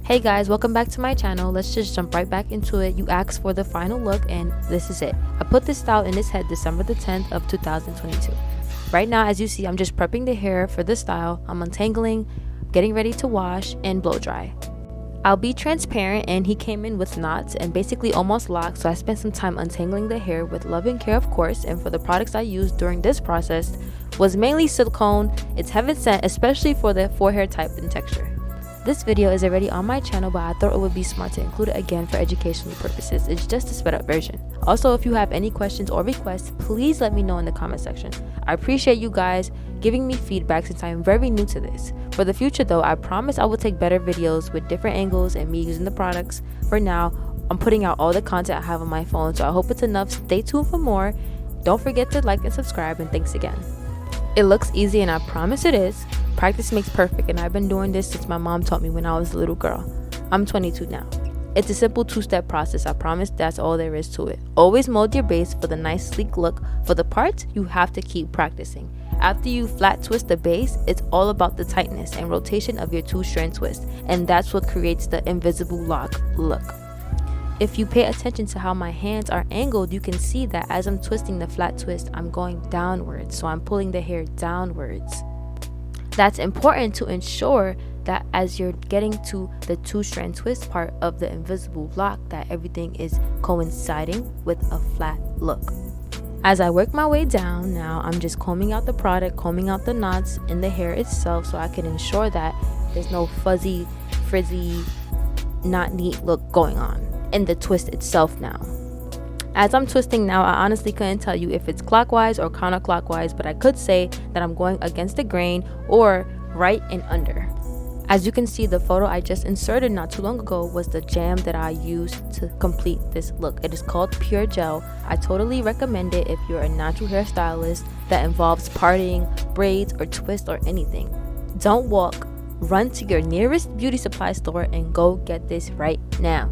Hey guys, welcome back to my channel. Let's just jump right back into it. You asked for the final look and this is it. I put this style in this head December the 10th of 2022. Right now, as you see, I'm just prepping the hair for this style. I'm untangling, getting ready to wash and blow dry. I'll be transparent, and he came in with knots and basically almost locked, so I spent some time untangling the hair with love and care, of course. And for the products I used during this process was mainly silicone. It's heaven sent, especially for the forehair type and texture. This video is already on my channel, but I thought it would be smart to include it again for educational purposes. It's just a sped up version. Also, if you have any questions or requests, please let me know in the comment section. I appreciate you guys giving me feedback since I am very new to this. For the future though, I promise I will take better videos with different angles and me using the products. For now, I'm putting out all the content I have on my phone, so I hope it's enough. Stay tuned for more. Don't forget to like and subscribe, and thanks again. It looks easy, and I promise it is. Practice makes perfect, and I've been doing this since my mom taught me when I was a little girl. I'm 22 now. It's a simple two-step process. I promise that's all there is to it. Always mold your base for the nice sleek look. For the parts, you have to keep practicing. After you flat twist the base, it's all about the tightness and rotation of your two-strand twist, and that's what creates the invisible lock look. If you pay attention to how my hands are angled, you can see that as I'm twisting the flat twist, I'm going downwards, so I'm pulling the hair downwards. That's important to ensure that as you're getting to the two-strand twist part of the invisible lock, that everything is coinciding with a flat look. As I work my way down, now I'm just combing out the product, combing out the knots in the hair itself, so I can ensure that there's no fuzzy, frizzy, not neat look going on in the twist itself now. As I'm twisting now, I honestly couldn't tell you if it's clockwise or counterclockwise, but I could say that I'm going against the grain or right and under. As you can see, the photo I just inserted not too long ago was the jam that I used to complete this look. It is called Pure Gel. I totally recommend it if you're a natural hairstylist that involves parting, braids, or twist or anything. Don't walk, run to your nearest beauty supply store and go get this right now.